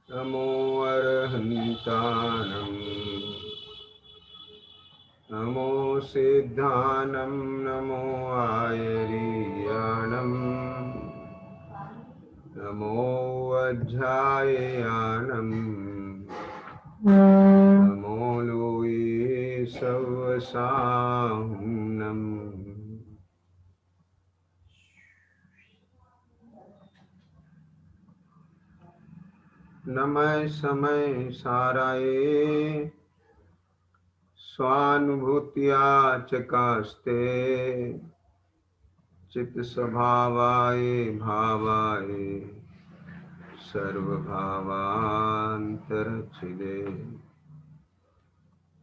नमो अर्हन्तानं नमो सिद्धानं नमो आयर्याणं नमो वज्राययानं नमो लोये सवसाहुनं नमः समय साराये स्वानुभूत्या चकास्ते चित्त स्वभावाय भावाय सर्वभावान्तरच्छिदे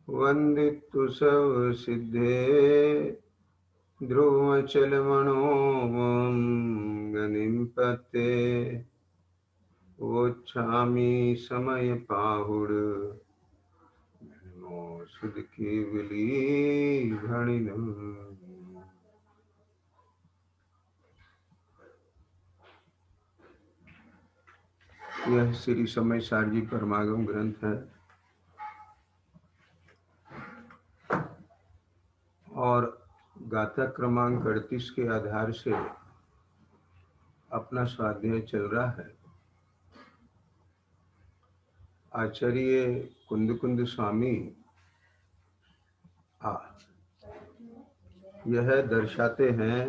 वन्दितु सब सिद्धे ध्रुवचलमणोमं गतिं पते वोच्छामि समय पाहुड नमो सुध केवली घणिनम्। यह श्री समय सारजी परमागम ग्रंथ है और गाथा क्रमांक 38 के आधार से अपना स्वाध्याय चल रहा है। आचार्य कुंद स्वामी यह दर्शाते हैं,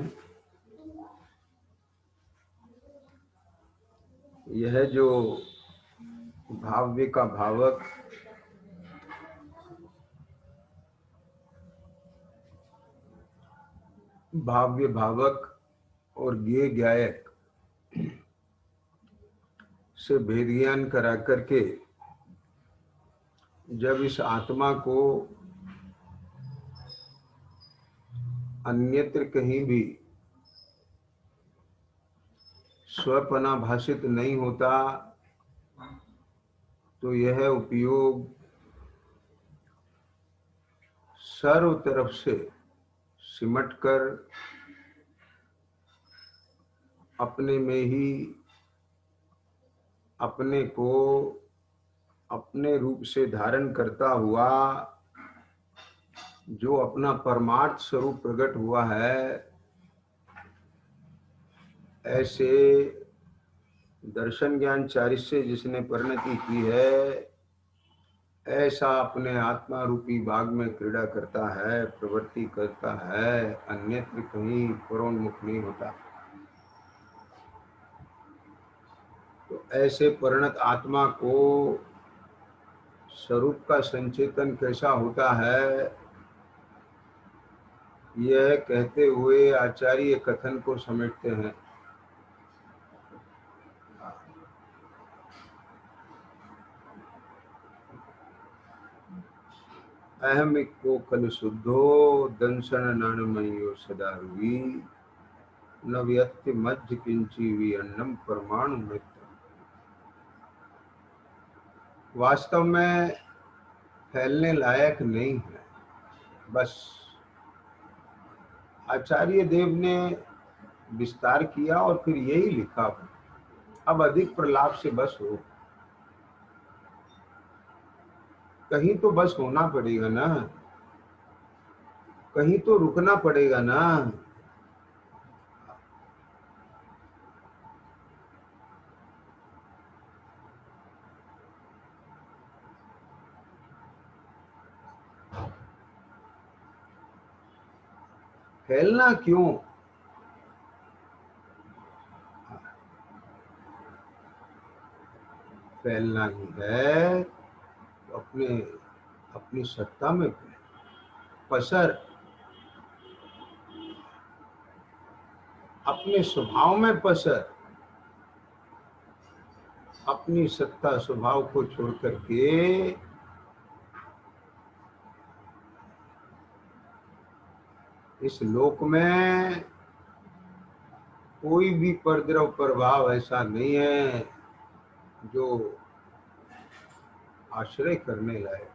यह जो भाव्य का भावक, भाव्य भावक और ज्ञेय गायक से भेद ज्ञान करा करके जब इस आत्मा को अन्यत्र कहीं भी स्वपना भाषित नहीं होता तो यह उपयोग सर्व तरफ से सिमटकर अपने में ही अपने को अपने रूप से धारण करता हुआ जो अपना परमार्थ स्वरूप प्रकट हुआ है, ऐसे दर्शन ज्ञान चारित्र से जिसने परिणति की है, ऐसा अपने आत्मा रूपी बाग में क्रीड़ा करता है, प्रवृत्ति करता है, अन्यत्र कहीं परोन्मुख नहीं होता। तो ऐसे परिणत आत्मा को स्वरूप का संचेतन कैसा होता है, यह कहते हुए आचार्य कथन को समेटते हैं। अहमिक को कल शुद्धो दंसन नानमयो सदा रुवी न व्यक्ति मध्य किंची वी अन्नम परमाणु मित्र। वास्तव में फैलने लायक नहीं है, बस आचार्य देव ने विस्तार किया और फिर यही लिखा, अब अधिक प्रलाप से बस हो, कहीं तो बस होना पड़ेगा ना, कहीं तो रुकना पड़ेगा ना। फैलना क्यों? फैलना ही है तो अपनी सत्ता में पसर, अपने स्वभाव में पसर, अपनी सत्ता स्वभाव को छोड़ करके इस लोक में कोई भी परद्रव प्रभाव ऐसा नहीं है जो आश्रय करने लायक।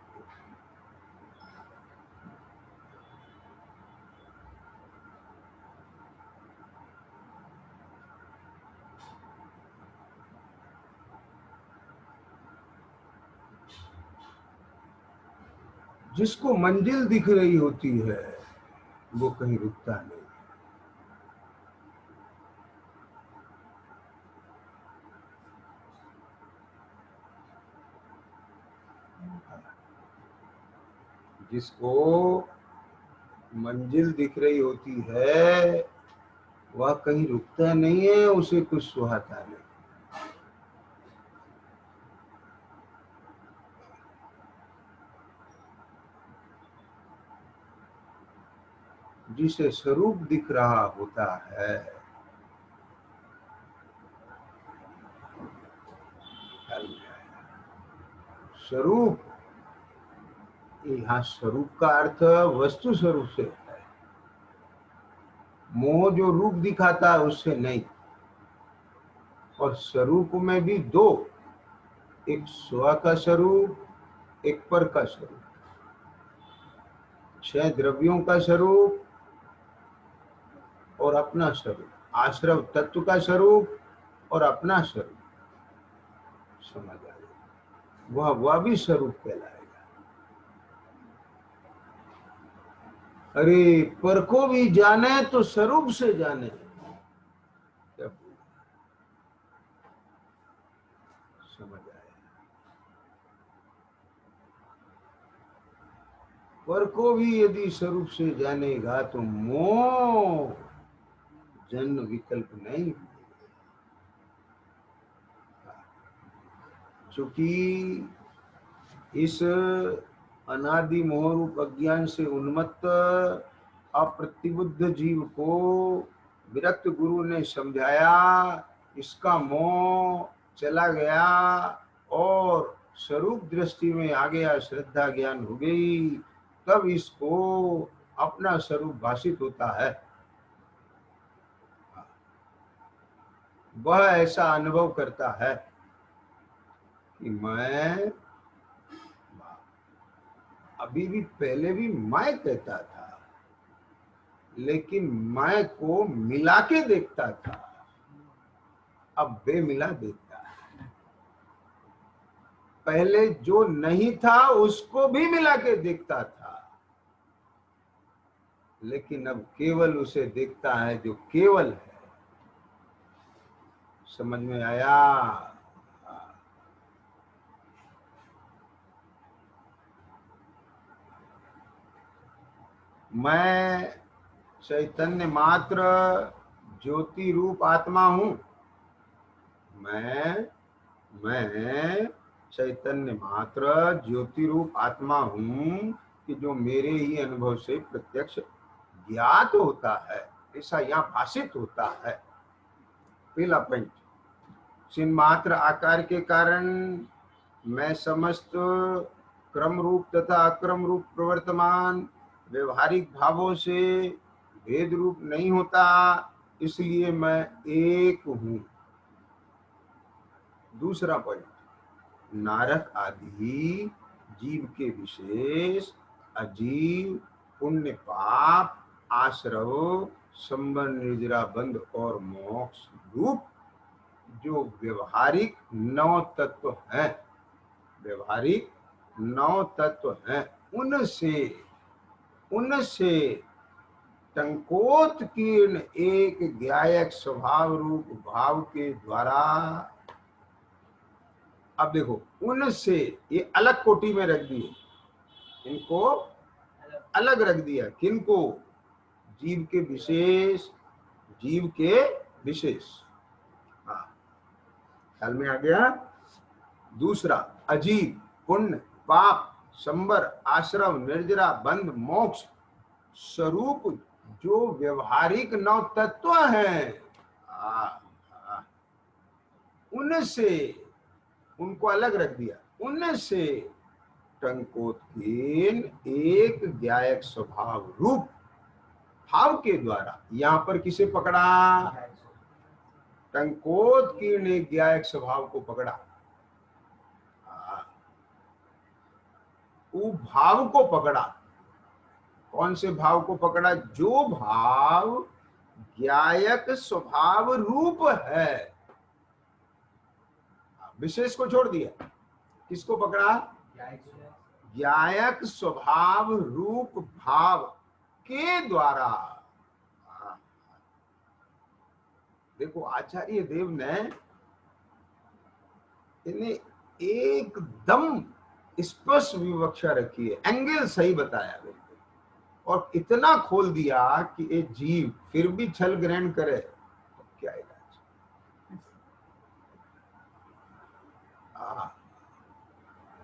जिसको मंजिल दिख रही होती है वो कहीं रुकता नहीं। जिसको मंजिल दिख रही होती है वह कहीं रुकता नहीं है, उसे कुछ सुहाता नहीं। जिसे स्वरूप दिख रहा होता है, स्वरूप, यहाँ स्वरूप का अर्थ वस्तु स्वरूप से है। मोह जो रूप दिखाता है उससे नहीं। और स्वरूप में भी दो, एक स्व का स्वरूप, एक पर का स्वरूप। 6 द्रव्यों का स्वरूप और अपना स्वरूप, आश्रव तत्व का स्वरूप और अपना स्वरूप। समझ आया? वह भी स्वरूप कहलाएगा। अरे पर को भी जाने तो स्वरूप से जाने। समझ आया? पर को भी यदि स्वरूप से जानेगा तो मोह जन्म विकल्प नहीं। चूंकि इस अनादि मोह रूप अज्ञान से उन्मत्त अप्रतिबुद्ध जीव को विरक्त गुरु ने समझाया, इसका मोह चला गया और स्वरूप दृष्टि में आ गया, श्रद्धा ज्ञान हो गई, तब इसको अपना स्वरूप भाषित होता है। वह ऐसा अनुभव करता है कि मैं अभी भी, पहले भी मैं कहता था, लेकिन मैं को मिला के देखता था, अब बेमिला देखता है। पहले जो नहीं था उसको भी मिला के देखता था, लेकिन अब केवल उसे देखता है जो केवल है। समझ में आया? मैं चैतन्य मात्र ज्योति रूप आत्मा हूं। मैं चैतन्य मात्र ज्योति रूप आत्मा हूं कि जो मेरे ही अनुभव से प्रत्यक्ष ज्ञात होता है, ऐसा यहाँ भाषित होता है। पहला पॉइंट, चिन्ह मात्र आकार के कारण मैं समस्त क्रम रूप तथा अक्रम रूप प्रवर्तमान व्यवहारिक भावों से भेद रूप नहीं होता, इसलिए मैं एक हूं। दूसरा पॉइंट, नारक आदि जीव के विशेष अजीव पुण्य पाप आश्रव संबंध निर्जरा बंध और मोक्ष रूप जो व्यवहारिक 9 तत्व हैं, व्यवहारिक 9 तत्व हैं, उनसे टंकोत्कीर्ण एक ज्ञायक स्वभाव रूप भाव के द्वारा, अब देखो, उनसे ये अलग कोटि में रख दिए, इनको अलग रख दिया। किनको? जीव के विशेष, जीव के विशेष। हाँ, ख्याल में आ गया? दूसरा, अजीव पुण्य पाप संबर आश्रम निर्जरा बंध मोक्ष स्वरूप जो व्यवहारिक 9 तत्व हैं, उनसे, उनको अलग रख दिया। उनसे टंकोत्कीर्ण एक ज्ञायक स्वभाव रूप भाव के द्वारा, यहां पर किसे पकड़ा? टंकोत्कीर्ण एक ज्ञायक स्वभाव को पकड़ा, वो भाव को पकड़ा। कौन से भाव को पकड़ा? जो भाव ज्ञायक स्वभाव रूप है। विशेष को छोड़ दिया, किसको पकड़ा? ज्ञायक स्वभाव रूप भाव के द्वारा। देखो आचार्य देव ने इन्हें एकदम स्पष्ट विवक्षा रखी है, एंगल सही बताया बिल्कुल, और इतना खोल दिया कि ये जीव फिर भी छल ग्रहण करे तो क्या इलाज।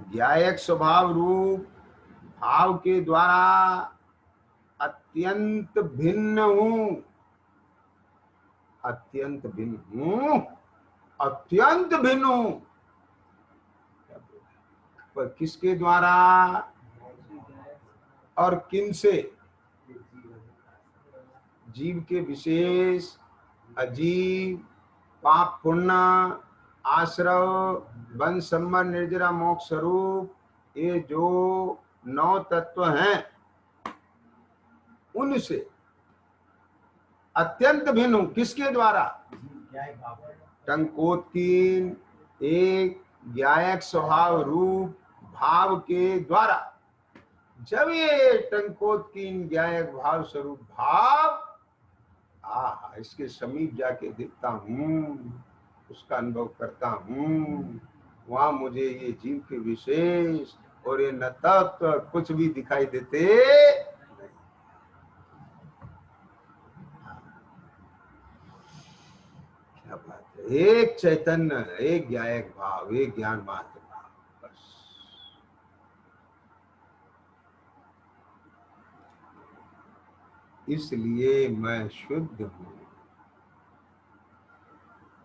ज्ञायक स्वभाव रूप भाव के द्वारा अत्यंत भिन्न हूं, अत्यंत भिन्न हूं, अत्यंत भिन्न हूं, पर किसके द्वारा और किन से? जीव के विशेष अजीव पाप पुण्य आश्रव बंध संबर निर्जरा मोक्ष स्वरूप, ये जो 9 तत्व हैं उनसे अत्यंत भिन्न हूं। किसके द्वारा? टंकोत्कीन एक ज्ञायक स्वभाव रूप भाव के द्वारा। जब ये टंकोत्कीन ज्ञायक भाव स्वरूप भाव इसके समीप जाके देखता हूं, उसका अनुभव करता हूं, वहां मुझे ये जीव के विशेष और ये न तत्व कुछ भी दिखाई देते नहीं। क्या बात है, एक चैतन्य, एक ज्ञायक भाव, एक ज्ञान मात्र भाव, बस। इसलिए मैं शुद्ध हूं,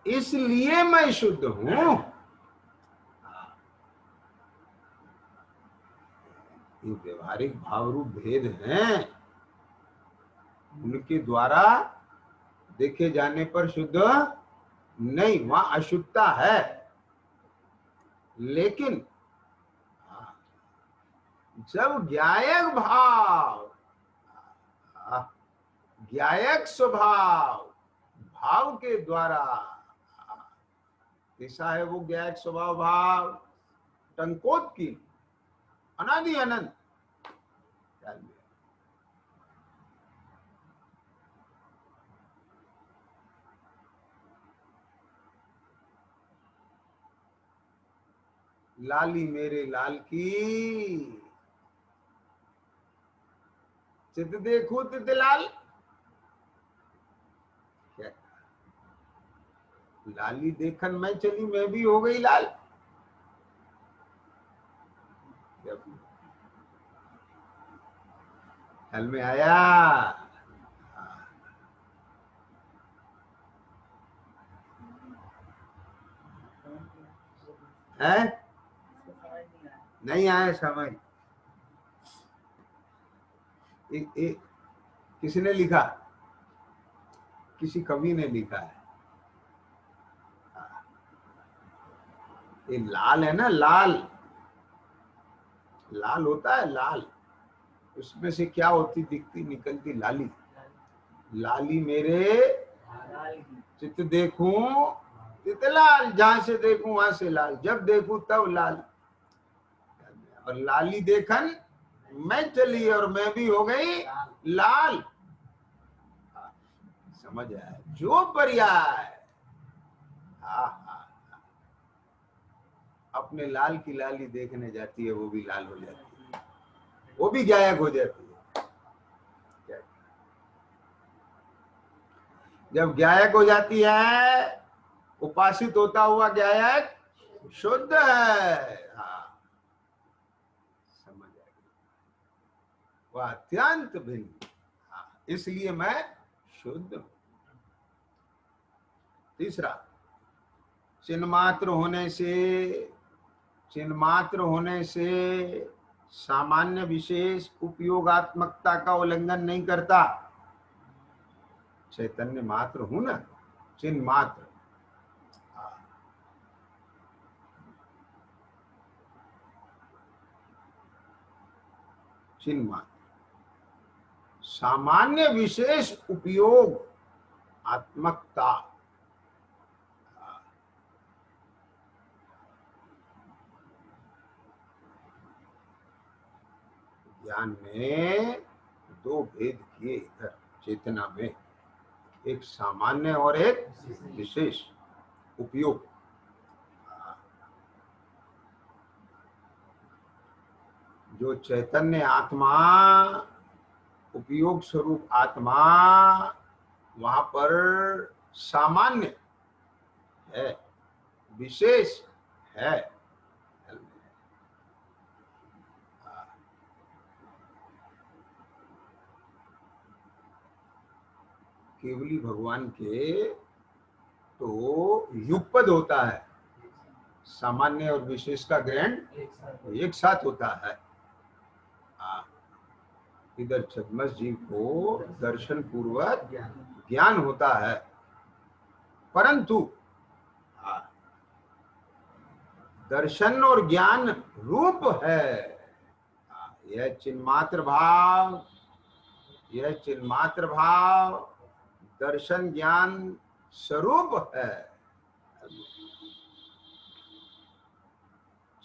इसलिए मैं शुद्ध हूं। ये व्यवहारिक भाव रूप भेद हैं, उनके द्वारा देखे जाने पर शुद्ध नहीं, वहां अशुद्धता है। लेकिन जब ज्ञायक भाव ज्ञायक स्वभाव भाव के द्वारा, कैसा है वो ज्ञायक स्वभाव भाव? टंकोत्कीन अनादि अनंत। लाली मेरे लाल की चित देखो तित लाल। क्या लाली देखन मैं चली, मैं भी हो गई लाल। हल में आया है? नहीं आया समझ। किसने लिखा? किसी कवि ने लिखा है। ये लाल है ना, लाल लाल होता है, लाल, उसमें से क्या होती दिखती निकलती? लाली। लाली मेरे चित देखूं तित लाल, जहां से देखूं वहां से लाल, जब देखूं तब लाल। और लाली देखन मैं चली और मैं भी हो गई लाल। समझ आया? जो पर्याय अपने लाल की लाली देखने जाती है वो भी लाल हो जाती है, वो भी गायक हो जाती है। जब गायक हो जाती है, उपासित होता हुआ गायक शुद्ध है। समझ आएगी, वह अत्यंत भिन्न। इसलिए मैं शुद्ध हूं। तीसरा, चिन्मात्र होने से सामान्य विशेष उपयोगात्मकता का उल्लंघन नहीं करता। चैतन्य मात्र हूं ना, चिन्ह मात्र। चिन्ह मात्र, सामान्य विशेष उपयोग आत्मकता। ज्ञान में दो भेद किए इधर चेतना में, एक सामान्य और एक विशेष उपयोग। जो चैतन्य आत्मा, उपयोग स्वरूप आत्मा, वहां पर सामान्य है, विशेष है। केवली भगवान के तो युगपद होता है, सामान्य और विशेष का ग्रहण एक साथ होता है। इधर छद्मस जी को दर्शन पूर्वक ज्ञान होता है, परंतु दर्शन और ज्ञान रूप है। यह चिन्मात्र भाव, यह चिन्मात्र भाव दर्शन ज्ञान स्वरूप है।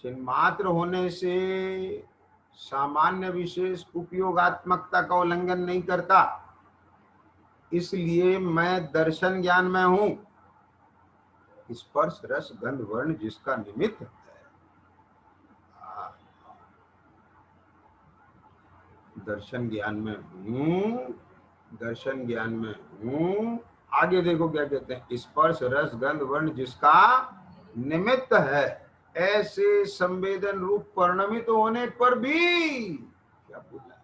चिन्मात्र होने से सामान्य विशेष उपयोगात्मकता का उल्लंघन नहीं करता, इसलिए मैं दर्शन ज्ञान में हूं। स्पर्श रस गंध वर्ण जिसका निमित्त है, दर्शन ज्ञान में हूं, दर्शन ज्ञान में हूं। आगे देखो क्या कहते हैं, स्पर्श रस गंध वर्ण जिसका निमित्त है, ऐसे संवेदन रूप परिणमित होने पर भी, क्या बोला,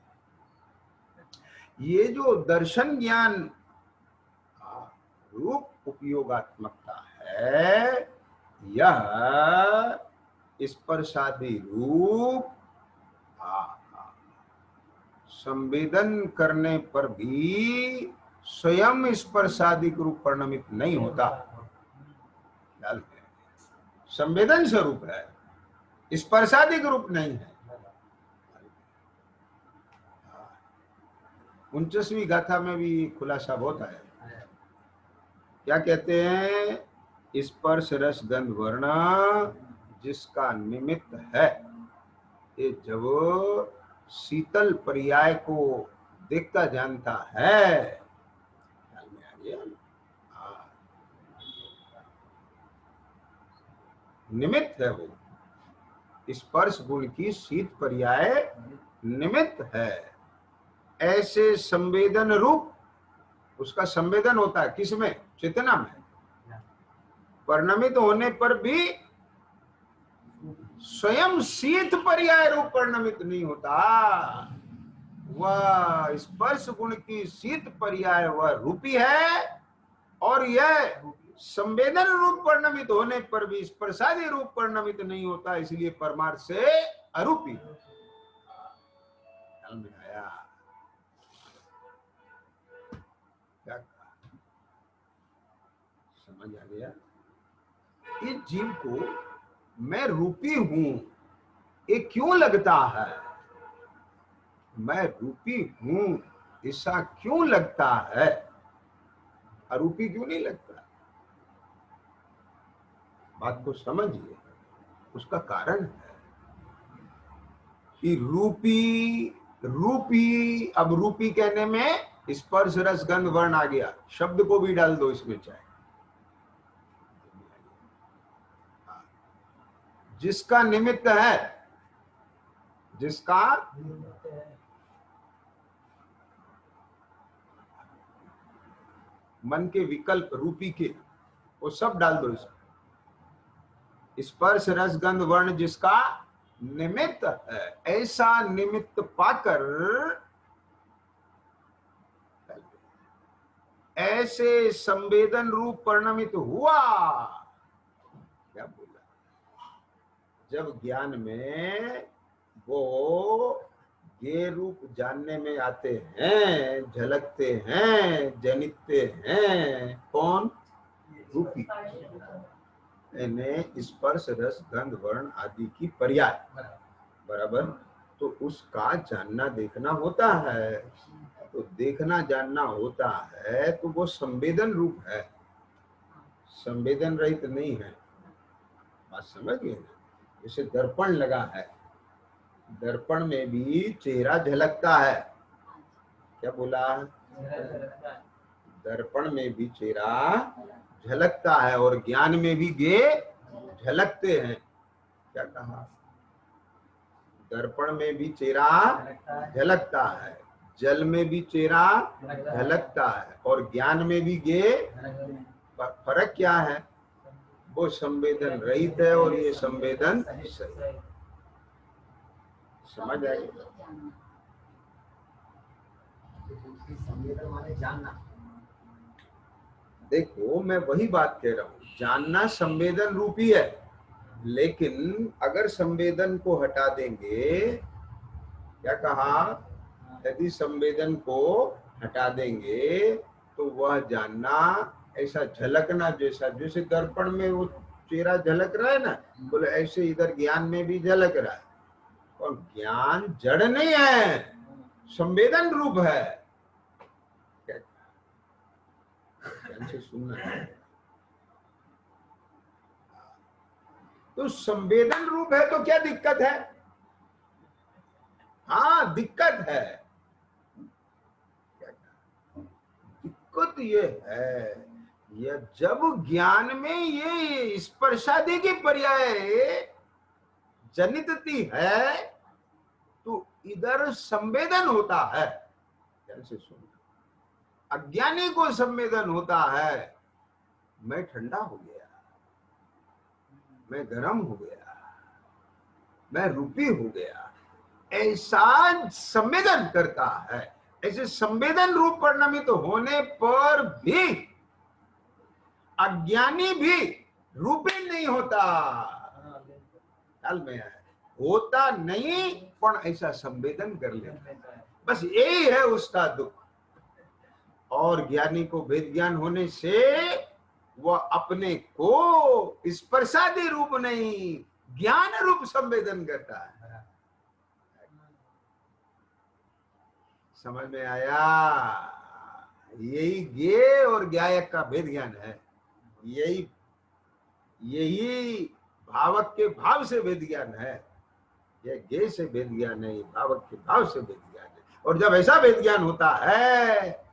ये जो दर्शन ज्ञान रूप उपयोगात्मकता है, यह स्पर्शादि रूप संवेदन करने पर भी स्वयं स्पर्शादिक रूप परिणमित नहीं होता। संवेदन स्वरूप है, स्पर्शादिक रूप नहीं है। 49वीं गाथा में भी खुलासा होता है। क्या कहते हैं, स्पर्श रस गंध वर्ण जिसका निमित्त है, ये जब शीतल पर्याय को देखता जानता है, निमित्त है वो, स्पर्श गुण की शीत पर्याय निमित्त है। ऐसे संवेदन रूप, उसका संवेदन होता है किसमें, चेतना में, परिणमित होने पर भी स्वयं शीत पर्याय रूप परिणमित नहीं होता। वह स्पर्श गुण की शीत पर्याय वह रूपी है, और यह संवेदन रूप परिणमित होने पर भी स्पर्शादि रूप परिणमित नहीं होता, इसलिए परमार्थ से अरूपी आया। क्या समझ आ गया? इस जीव को मैं रूपी हूं ये क्यों लगता है, मैं रूपी हूं ऐसा क्यों लगता है, अरूपी क्यों नहीं लगता? बात को समझिए, उसका कारण है कि रूपी, रूपी, अब रूपी कहने में स्पर्श रस गंध वर्ण आ गया, शब्द को भी डाल दो इसमें चाहे, जिसका निमित्त है, जिसका मन के विकल्प रूपी के, वो सब डाल दो इसमें। स्पर्श रस गंध वर्ण जिसका निमित्त है, ऐसा निमित्त पाकर ऐसे संवेदन रूप परिणमित हुआ। क्या बोला, जब ज्ञान में वो ये रूप जानने में आते हैं, झलकते हैं, जनितते हैं, कौन, रूपी, यानी स्पर्श रस गंध वर्ण आदि की पर्याय, बराबर, तो उसका जानना देखना होता है। तो देखना जानना होता है तो वो संवेदन रूप है, संवेदन रहित नहीं है। बात समझ गए ना? जैसे दर्पण लगा है, दर्पण में भी चेहरा झलकता है। क्या बोला? दर्पण में भी चेहरा झलकता है और ज्ञान में भी गे झलकते हैं। क्या कहा? दर्पण में भी चेहरा झलकता है, जल में भी चेहरा झलकता है और ज्ञान में भी गे। फर्क क्या है? वो संवेदन रहित है और ये संवेदन सही। समझ आएगी? देखो मैं वही बात कह रहा हूं, जानना संवेदन रूपी है, लेकिन अगर संवेदन को हटा देंगे, क्या कहा? यदि संवेदन को हटा देंगे तो वह जानना ऐसा झलकना, जैसा जैसे दर्पण में वो चेहरा झलक रहा है ना, बोले ऐसे इधर ज्ञान में भी झलक रहा है। और ज्ञान जड़ नहीं है, संवेदन रूप है। ध्यान से सुनना है। तो संवेदन रूप है तो क्या दिक्कत है? हाँ दिक्कत है। दिक्कत ये है, ये जब ज्ञान में ये स्पर्शादि की पर्याय जनितती है तो इधर संवेदन होता है। ध्यान से सुनना। अज्ञानी को संवेदन होता है, मैं ठंडा हो गया, मैं गर्म हो गया, मैं रूपी हो गया, ऐसा संवेदन करता है। ऐसे संवेदन रूप परिणमित होने पर भी अज्ञानी भी रूपी नहीं होता। ख्याल में है? होता नहीं पर ऐसा संवेदन कर लेता है, बस यही है उसका दुख। और ज्ञानी को भेद ज्ञान होने से वह अपने को स्पर्शादि रूप नहीं, ज्ञान रूप संवेदन करता है। समझ में आया? यही ज्ञेय और ज्ञायक का भेद ज्ञान है। यही भावक के भाव से भेद ज्ञान है। यह ज्ञेय से भेद ज्ञान है, भावक के भाव से भेद ज्ञान है। और जब ऐसा भेद ज्ञान होता है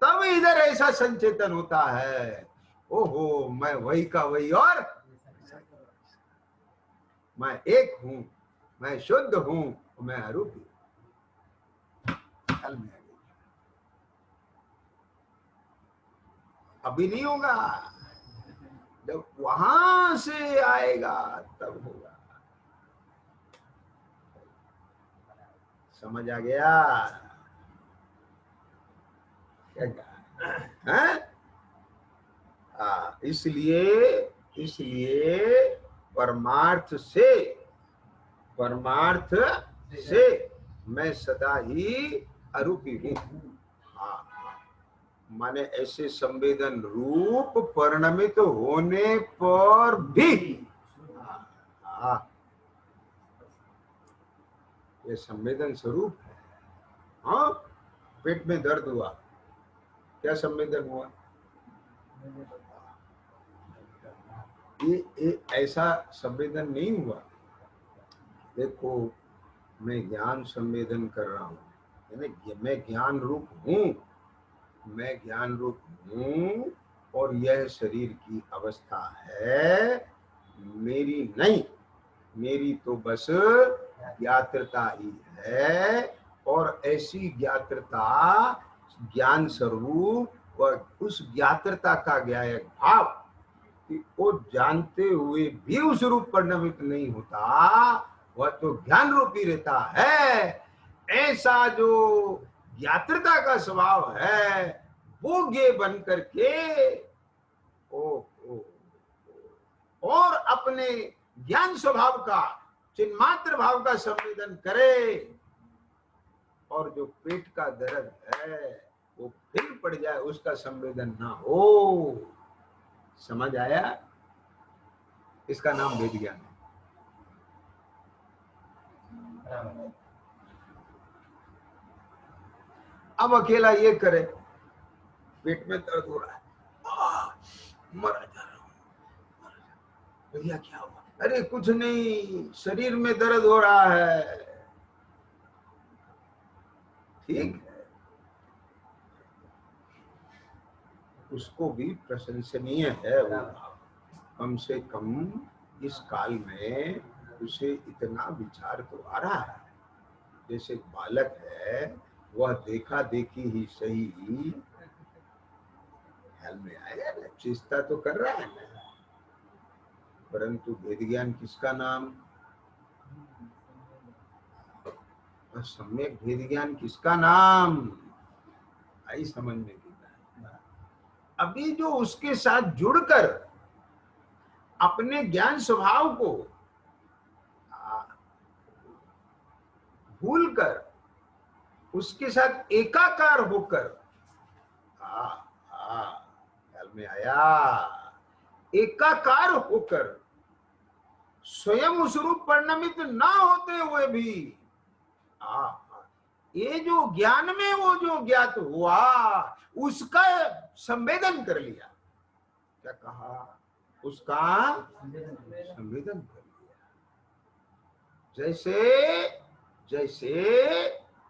तब इधर ऐसा संचेतन होता है, ओहो मैं वही का वही और मैं एक हूं, मैं शुद्ध हूं, मैं अरूपी। अभी नहीं होगा, जब वहां से आएगा तब होगा। समझ आ गया? क्या? इसलिए परमार्थ से मैं सदा ही अरूपी हूं। माने ऐसे संवेदन रूप परिणमित होने पर भी ये संवेदन स्वरूप है। हाँ, पेट में दर्द हुआ, क्या संवेदन हुआ? ये ऐसा संवेदन नहीं हुआ। देखो मैं ज्ञान संवेदन कर रहा हूँ, मैं ज्ञान रूप हूँ, मैं ज्ञान रूप हूँ और यह शरीर की अवस्था है, मेरी नहीं, मेरी तो बस ज्ञात्रता ही है। और ऐसी ज्ञात्रता ज्ञान स्वरूप और उस ज्ञात्रता का ज्ञायक भाव कि वो जानते हुए भी उस रूप परिणमित नहीं होता, वह तो ज्ञान रूपी रहता है। ऐसा जो ज्ञात्रता का स्वभाव है वो ज्ञेय बन करके और अपने ज्ञान स्वभाव का चिन्मात्र भाव का संवेदन करे, और जो पेट का दर्द है वो फिर पड़ जाए, उसका संवेदन ना हो। समझ आया? इसका नाम भेद ज्ञान है। अब अकेला ये करे, पेट में दर्द हो रहा है, मरा जा रहा हूं, भैया क्या हुआ? अरे कुछ नहीं, शरीर में दर्द हो रहा है, ठीक है, उसको भी प्रशंसनीय है वो भाव। कम से कम इस काल में उसे इतना विचार तो आ रहा है। जैसे बालक है, वह देखा देखी ही सही, ख्याल में आया ना, चेष्टा तो कर रहा है ना, परंतु वेद ज्ञान किसका नाम, और सम्यक वेद ज्ञान किसका नाम, आई समझने की बात। अभी जो उसके साथ जुड़कर अपने ज्ञान स्वभाव को भूलकर उसके साथ एकाकार होकर, ख्याल में आया, एकाकार होकर स्वयं उस रूप परिणमित ना होते हुए भी ये जो ज्ञान में वो जो ज्ञात हुआ उसका संवेदन कर लिया। क्या कहा, उसका संवेदन कर लिया। जैसे जैसे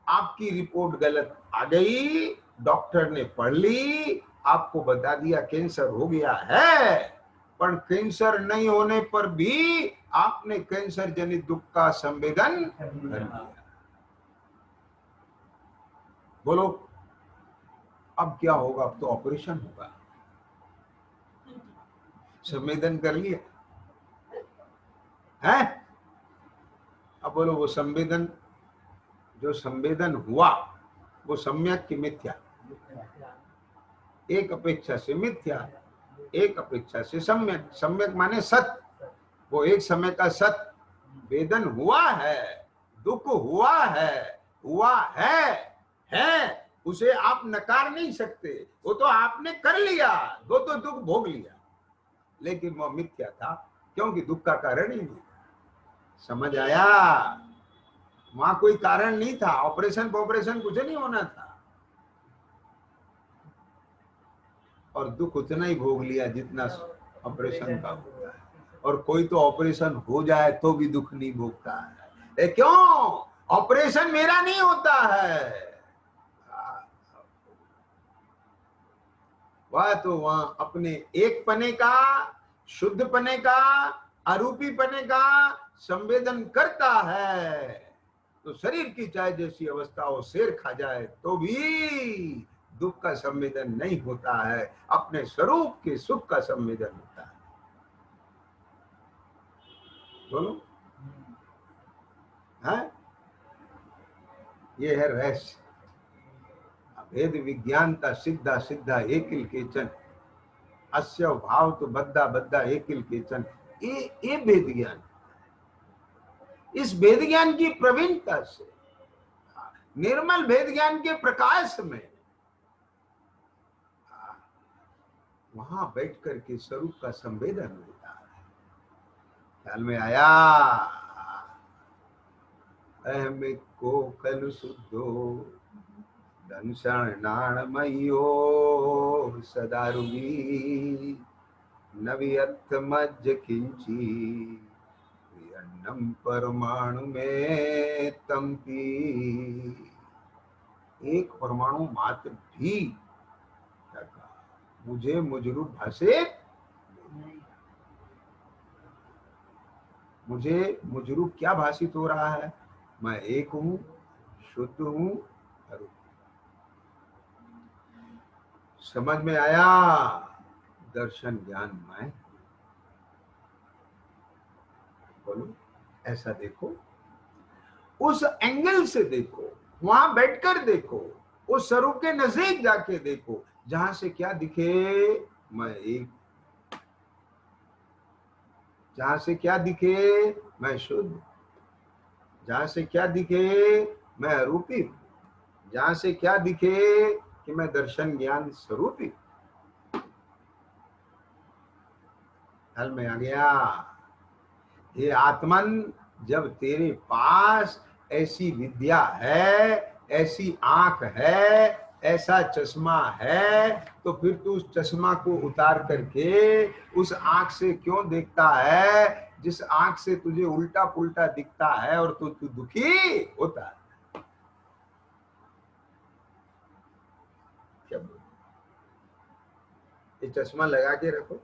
आपकी रिपोर्ट गलत आ गई, डॉक्टर ने पढ़ ली, आपको बता दिया कैंसर हो गया है, पर कैंसर नहीं होने पर भी आपने कैंसर जनित दुख का संवेदन कर लिया। बोलो अब क्या होगा, अब तो ऑपरेशन होगा, संवेदन कर लिया है। अब बोलो वो संवेदन, जो संवेदन हुआ वो सम्यक की मिथ्या, एक अपेक्षा से मिथ्या, एक अपेक्षा से सम्यक। सम्यक माने सत्य, वो एक समय का सत्य। वेदन हुआ है, दुख हुआ है, उसे आप नकार नहीं सकते, वो तो आपने कर लिया, वो तो दुख भोग लिया, लेकिन वो मिथ्या था, क्योंकि दुख का कारण ही नहीं। समझ आया, वहां कोई कारण नहीं था, ऑपरेशन कुछ नहीं होना था, और दुख उतना ही भोग लिया जितना ऑपरेशन का होता है। और कोई तो ऑपरेशन हो जाए तो भी दुख नहीं भोगता है। क्यों, ऑपरेशन मेरा नहीं होता है, वह तो वहां अपने एक पने का, शुद्ध पने का, अरूपी पने का संवेदन करता है। तो शरीर की चाहे जैसी अवस्था हो, शेर खा जाए तो भी दुख का संवेदन नहीं होता है, अपने स्वरूप के सुख का संवेदन होता है। बोलो है, ये है रहस्य। भेद विज्ञानता सिद्धा सिद्धा एकिल केचन, अस्य भाव तो बद्धा बद्धा एकिल केचन, ये भेद ज्ञान। इस भेद ज्ञान की प्रवीणता से, निर्मल भेद ज्ञान के प्रकाश में वहां बैठ करके स्वरूप का संवेदन होता है। ख्याल में आया, अहमिक को कल शुद्धो दंशन नाणमयो सदारुवी नवियत मज्ज किंची अन्नम परमाणु में तमती। एक परमाणु मात्र भी मुझे मुजरूप भाषे, मुझे मुजरूप क्या भाषित हो रहा है, मैं एक हूं, शुद्ध हूं, अरूप। समझ में आया, दर्शन ज्ञान मैं। बोलो ऐसा देखो, उस एंगल से देखो, वहां बैठकर देखो, उस स्वरूप के नजदीक जाके देखो, जहां से क्या दिखे, मैं एक, जहां से क्या दिखे मैं शुद्ध, जहां से क्या दिखे मैं अरूपी, जहां से क्या दिखे कि मैं दर्शन ज्ञान स्वरूपी। हल में आ गया, ये आत्मन, जब तेरे पास ऐसी विद्या है, ऐसी आंख है, ऐसा चश्मा है, तो फिर तू उस चश्मा को उतार करके उस आंख से क्यों देखता है, जिस आंख से तुझे उल्टा पुल्टा दिखता है और तू दुखी होता है। ये चश्मा लगा के रखो,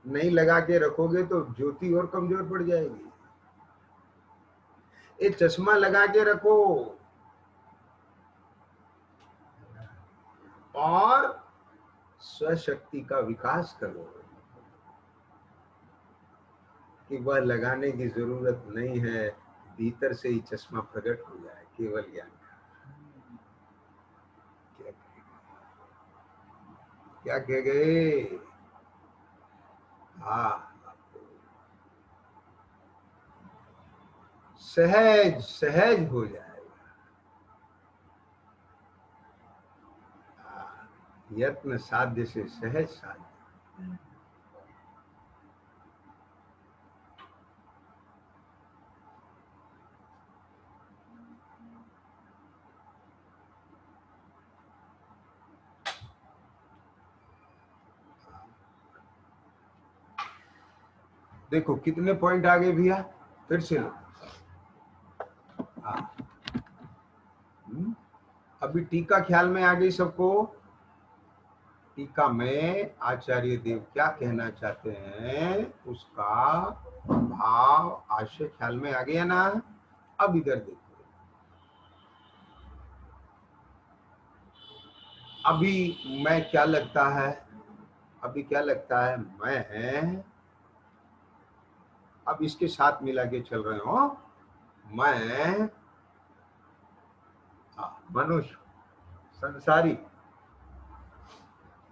नहीं लगा के रखोगे तो ज्योति और कमजोर पड़ जाएगी। ये चश्मा लगा के रखो और स्वशक्ति का विकास करो कि वह लगाने की जरूरत नहीं है, भीतर से ही चश्मा प्रकट हो जाए केवल ज्ञान का। क्या कह गए? हाँ, सहज सहज हो जाएगा। यत्न साध्य से सहज साध्य। देखो कितने पॉइंट आ गए भैया, फिर से लो। हाँ, अभी टीका ख्याल में आ गई सबको? टीका में आचार्य देव क्या कहना चाहते हैं उसका भाव आशय ख्याल में आ गया ना? अब इधर देखो, अभी मैं क्या लगता है, अभी क्या लगता है, मैं अब इसके साथ मिला के चल रहे हो। मैं मनुष्य, संसारी,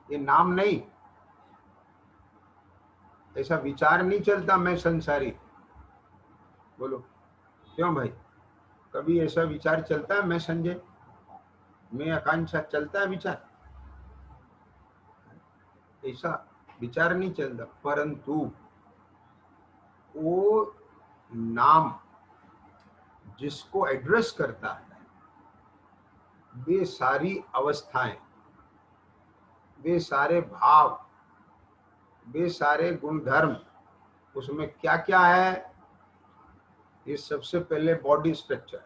ये नाम नहीं, ऐसा विचार नहीं चलता मैं संसारी। बोलो क्यों भाई? कभी ऐसा विचार चलता है मैं संजय, मैं आकांक्षा, चलता है विचार? ऐसा विचार नहीं चलता, परंतु वो नाम जिसको एड्रेस करता है, वे सारी अवस्थाएं, वे सारे भाव, वे सारे गुणधर्म, उसमें क्या क्या है? ये सबसे पहले बॉडी स्ट्रक्चर,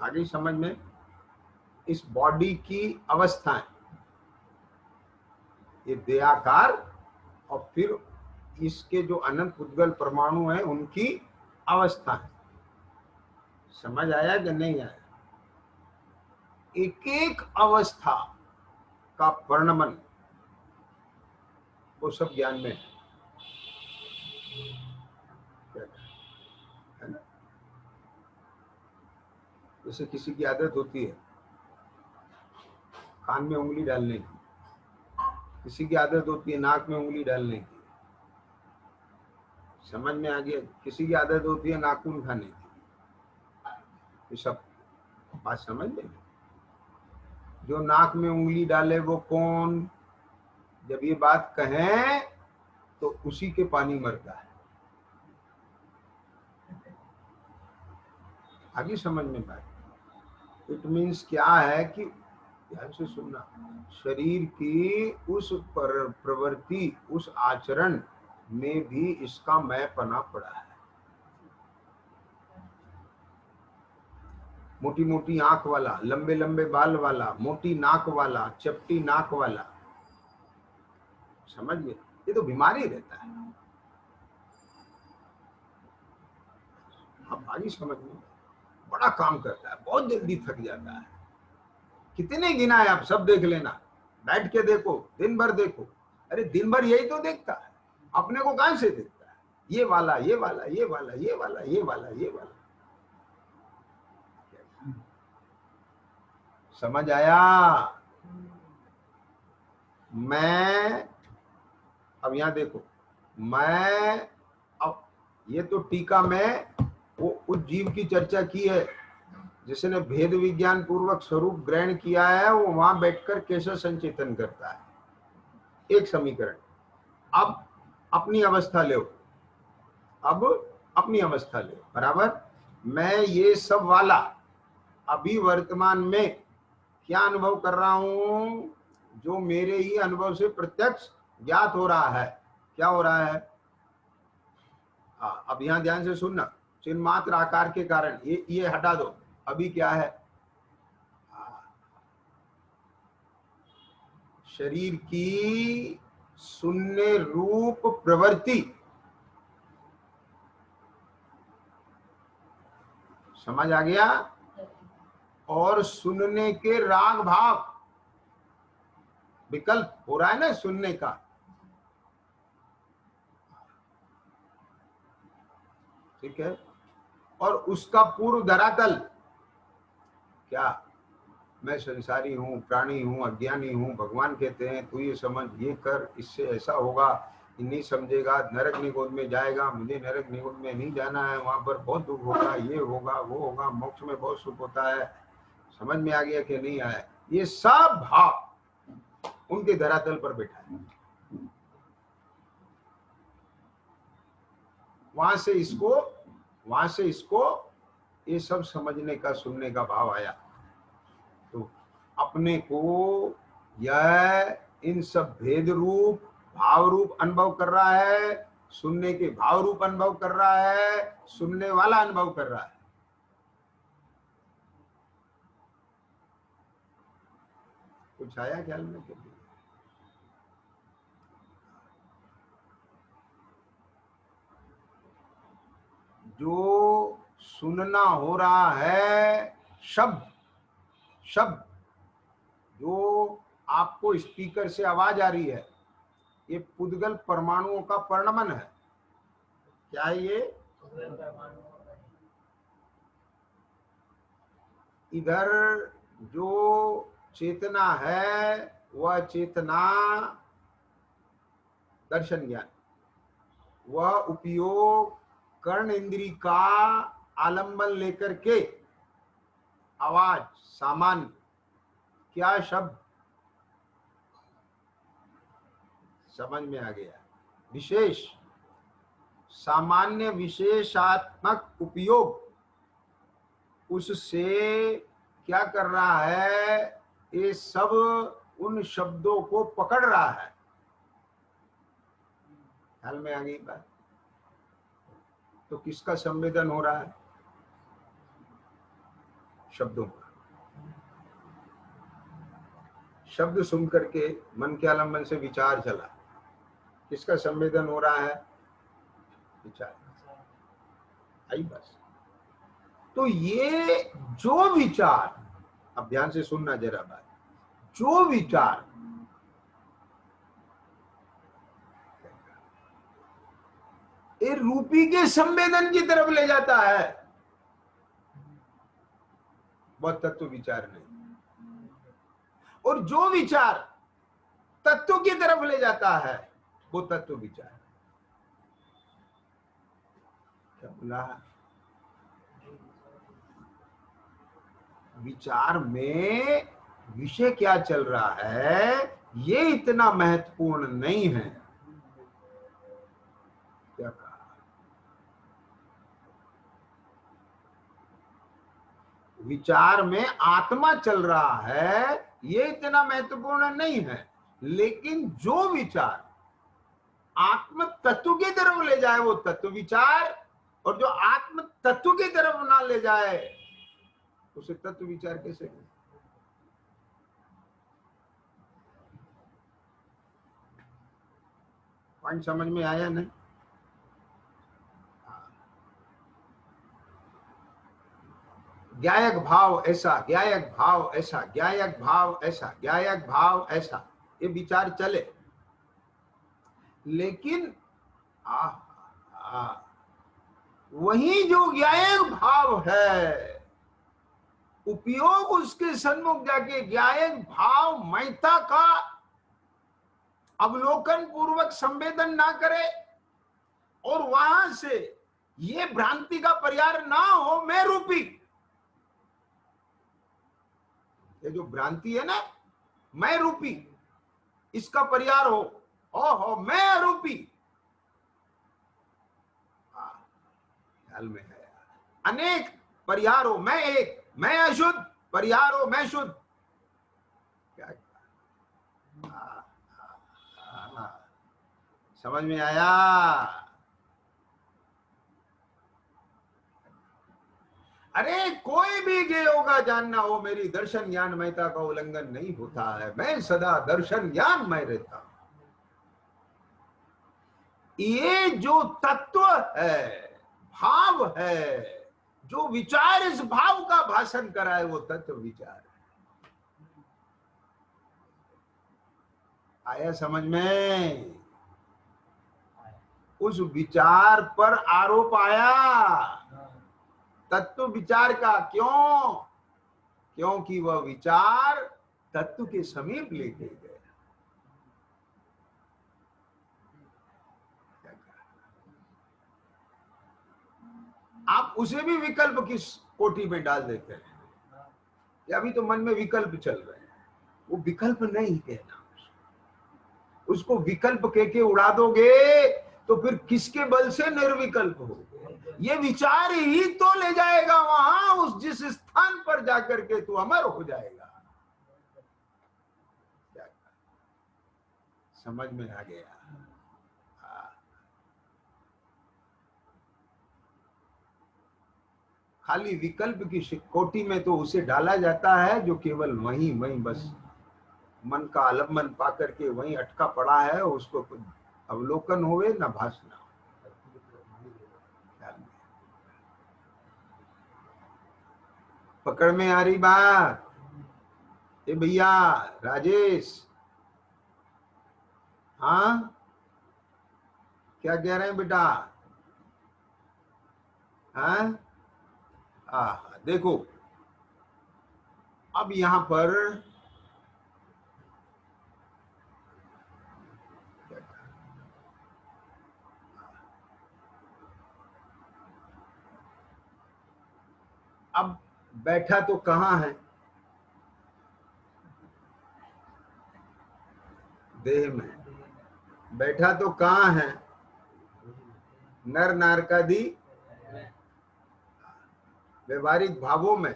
आगे समझ में, इस बॉडी की अवस्थाएं, ये देहाकार, और फिर इसके जो अनंत उद्गल परमाणु हैं उनकी अवस्थाएं। समझ आया कि नहीं आया? एक एक अवस्था का वर्णन वो सब ज्ञान में है ना? जैसे किसी की आदत होती है कान में उंगली डालने की, किसी की आदत होती है नाक में उंगली डालने की, समझ में आ गया? किसी की आदत होती है नाखून खाने की, ये सब बात समझ में? जो नाक में उंगली डाले वो कौन? जब ये बात कहें तो उसी के पानी मरता है। आगे समझ में बात। इट मीन्स क्या है कि ध्यान से सुनना, शरीर की उस प्रवृत्ति, उस आचरण में भी इसका मैं पना पड़ा है। मोटी मोटी आंख वाला, लंबे लंबे बाल वाला, मोटी नाक वाला, चपटी नाक वाला, समझ गए? ये तो बीमारी रहता है। अब आगे समझ में, बड़ा काम करता है, बहुत जल्दी थक जाता है। कितने गिना है आप सब देख लेना, बैठ के देखो, दिन भर देखो। अरे दिन भर यही तो देखता है, अपने को कहां से देखता है? ये वाला, ये वाला, ये वाला, ये वाला, ये वाला, ये वाला। समझ आया? मैं, अब यहां देखो, मैं, अब ये तो टीका में वो उस जीव की चर्चा की है जिसने भेद विज्ञान पूर्वक स्वरूप ग्रहण किया है, वो वहां बैठकर कैसे संचेतन करता है। एक समीकरण। अब अपनी अवस्था ले, अब अपनी अवस्था ले, बराबर। मैं ये सब वाला अभी वर्तमान में क्या अनुभव कर रहा हूं? जो मेरे ही अनुभव से प्रत्यक्ष ज्ञात हो रहा है। क्या हो रहा है? अब यहां ध्यान से सुनना, चिन्ह मात्र आकार के कारण ये हटा दो। अभी क्या है? शरीर की सुनने रूप प्रवृत्ति, समझ आ गया, और सुनने के राग भाव, विकल्प हो रहा है ना सुनने का, ठीक है, और उसका पूर्व धरातल क्या, मैं संसारी हूँ, प्राणी हूँ, अज्ञानी हूँ, भगवान कहते हैं तू ये समझ, ये कर, इससे ऐसा होगा, नहीं समझेगा नरक निगोद में जाएगा, मुझे नरक निगोद में नहीं जाना है, वहां पर बहुत दुख होगा, ये होगा वो होगा, मोक्ष में बहुत सुख होता है। समझ में आ गया कि नहीं आया? ये सब भाव उनके धरातल पर बैठा है। वहां से इसको ये सब समझने का, सुनने का भाव आया, तो अपने को यह इन सब भेद रूप, भाव रूप अनुभव कर रहा है, सुनने के भाव रूप अनुभव कर रहा है, सुनने वाला अनुभव कर रहा है। कुछ आया ख्याल में? जो सुनना हो रहा है शब्द जो आपको स्पीकर से आवाज आ रही है, ये पुद्गल परमाणुओं का परिणमन है। क्या है ये? इधर जो चेतना है वह चेतना दर्शन ज्ञान, वह उपयोग कर्ण इंद्री का आलंबन लेकर के आवाज, सामान्य क्या शब्द, समझ में आ गया? विशेष, सामान्य विशेषात्मक उपयोग, उससे क्या कर रहा है, ये सब उन शब्दों को पकड़ रहा है। ख्याल में आ गई बात? तो किसका संवेदन हो रहा है? शब्दों का। शब्द सुन करके मन के आलंबन से विचार चला, किसका संवेदन हो रहा है? विचार। आई बस। तो ये जो विचार, अब ध्यान से सुनना जरा बात, जो विचार ये रूपी के संवेदन की तरफ ले जाता है, वह तत्व विचार नहीं, और जो विचार तत्व की तरफ ले जाता है वो तत्व विचार। क्या बोला? विचार में विषय क्या चल रहा है ये इतना महत्वपूर्ण नहीं है। क्या कहा? विचार में आत्मा चल रहा है ये इतना महत्वपूर्ण नहीं है, लेकिन जो विचार आत्म तत्व की तरफ ले जाए वो तत्व विचार, और जो आत्म तत्व की तरफ ना ले जाए उसे तत्व विचार कैसे करें? पॉइंट समझ में आया नहीं? ज्ञायक भाव ऐसा, ज्ञायक भाव ऐसा, ज्ञायक भाव ऐसा, ज्ञायक भाव ऐसा, ये विचार चले, लेकिन वही जो ज्ञायक भाव है, उपयोग उसके सन्मुख जाके ज्ञायक भाव महता का अवलोकन पूर्वक संवेदन ना करे, और वहां से ये भ्रांति का परिहार ना हो, मैं रूपी, ये जो भ्रांति है ना मैं रूपी, इसका परिहार हो मैं अरूपी। ख्याल में है? अनेक परिहार हो, मैं एक, मैं अशुद्ध, परिहार हो मैं शुद्ध। क्या समझ में आया? अरे कोई भी ज्ञ होगा जानना हो, मेरी दर्शन ज्ञान महता का उल्लंघन नहीं होता है, मैं सदा दर्शन ज्ञान में रहता हूं। ये जो तत्व है, भाव है, जो विचार इस भाव का भाषण कराए, वो तत्व विचार है। आया समझ में? उस विचार पर आरोप आया तत्व विचार का। क्यों? क्योंकि वह विचार तत्व के समीप लेके गया। आप उसे भी विकल्प किस कोटि में डाल देते हैं? या अभी तो मन में विकल्प चल रहे हैं, वो विकल्प नहीं कहना। उसको विकल्प कह के उड़ा दोगे तो फिर किसके बल से निर्विकल्प हो? ये विचार ही तो ले जाएगा वहां, उस जिस स्थान पर जाकर के तू अमर हो जाएगा। समझ में आ गया? खाली विकल्प की कोटि में तो उसे डाला जाता है जो केवल वहीं वहीं बस मन का आलम्बन पा करके वहीं अटका पड़ा है, उसको अवलोकन होवे न भाषना। पकड़ में आ रही बात? ए भैया राजेश, हाँ क्या कह रहे हैं बेटा? हाँ देखो, अब यहां पर अब बैठा तो कहां है? देह में। बैठा तो कहां है? नर नारकादि व्यवहारिक भावों में।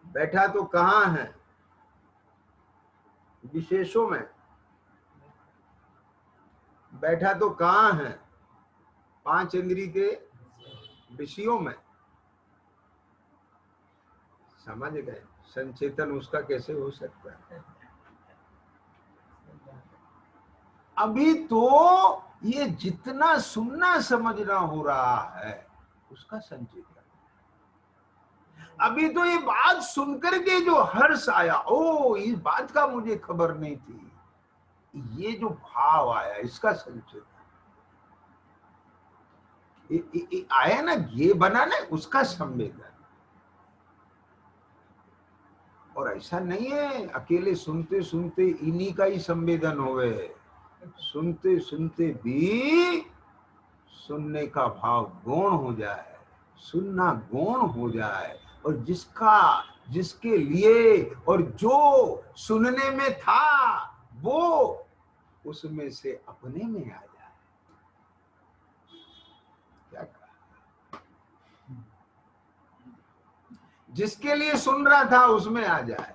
बैठा तो कहां है? विशेषों में। बैठा तो कहां है? पांच इंद्रिय के विषयों में। समझ गए? संचेतन उसका कैसे हो सकता है? अभी तो ये जितना सुनना समझना हो रहा है उसका संचेतन। अभी तो ये बात सुनकर के जो हर्ष आया, ओ इस बात का मुझे खबर नहीं थी, ये जो भाव आया इसका संचेतन। आया ना, ये बना ना, उसका संवेदन। और ऐसा नहीं है अकेले सुनते सुनते इन्हीं का ही संवेदन होवे, सुनते सुनते भी सुनने का भाव गौण हो जाए, सुनना गौण हो जाए, और जिसके लिए और जो सुनने में था वो उसमें से अपने में आ जाए। क्या कहा? जिसके लिए सुन रहा था उसमें आ जाए,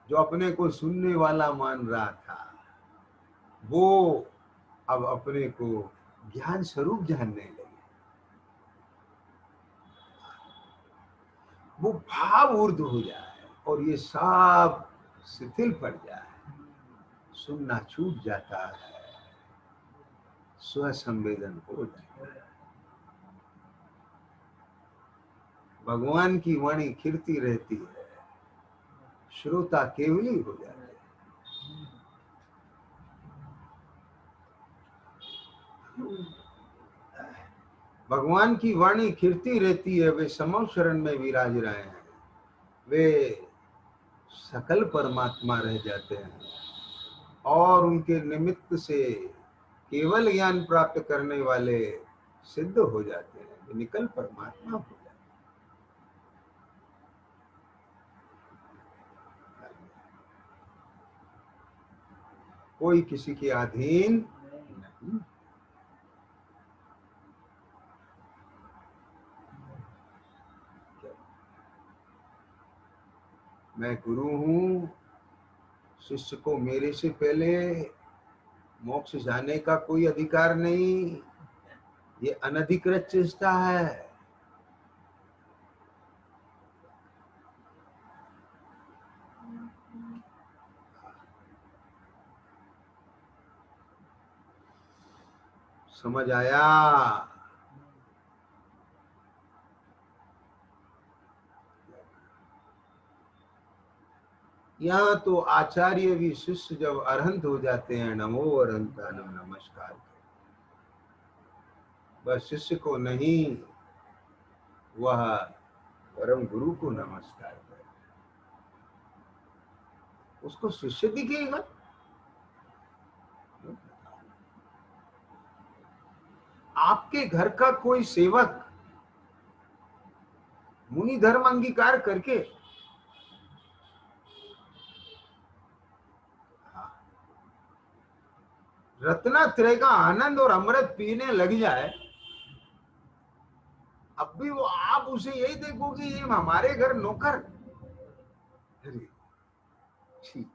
जो अपने को सुनने वाला मान रहा था वो अब अपने को ज्ञान स्वरूप जानने लगे। वो भाव ऊर्ध्व हो जाए और ये सब शिथिल पड़ जाए, सुनना छूट जाता है, स्व संवेदन हो जाता है। भगवान की वाणी खिरती रहती है, श्रोता केवली हो जाते हैं। भगवान की वाणी खिरती रहती है, वे समव शरण में विराज रहे हैं, वे सकल परमात्मा रह जाते हैं और उनके निमित्त से केवल ज्ञान प्राप्त करने वाले सिद्ध हो जाते हैं, वे निकल परमात्मा हो जाते हैं। कोई किसी के अधीन नहीं। मैं गुरु हूं, शिष्य को मेरे से पहले मोक्ष जाने का कोई अधिकार नहीं। ये अनधिकृत चेष्टा है। समझ आया? यहाँ तो आचार्य भी शिष्य जब अरहंत हो जाते हैं, नमो अरहंतानम नमस्कार, बस शिष्य को नहीं, वह परम गुरु को नमस्कार करे, उसको शिष्य दिखेगा। आपके घर का कोई सेवक मुनि धर्म अंगीकार करके रत्नात्रय का आनंद और अमृत पीने लग जाए, अब भी वो आप उसे यही देखोगे ये हमारे घर नौकर। ठीक,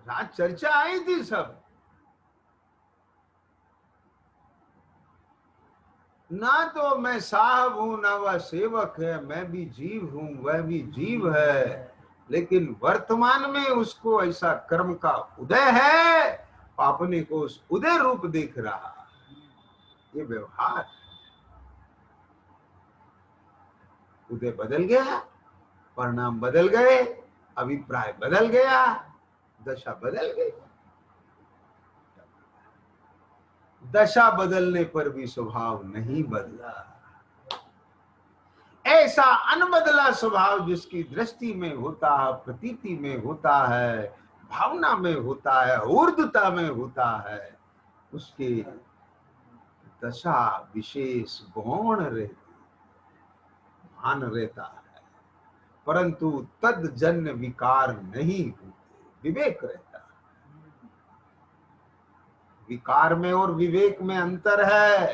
रात चर्चा आई थी सब, ना तो मैं साहब हूं ना वह सेवक है, मैं भी जीव हूं वह भी जीव है, लेकिन वर्तमान में उसको ऐसा कर्म का उदय है, अपने को उस उदय रूप देख रहा। ये व्यवहार, उदय बदल गया, परिणाम बदल गए, अभिप्राय बदल गया, दशा बदल गई। दशा बदलने पर भी स्वभाव नहीं बदला। ऐसा अनबदला स्वभाव जिसकी दृष्टि में होता है, प्रतीति में होता है, भावना में होता है, ऊर्ध्वता में होता है, उसके दशा विशेष गौण रहती, भान रहता है, परंतु तद्जन्य विकार नहीं होते, विवेक रहता है। विकार में और विवेक में अंतर है।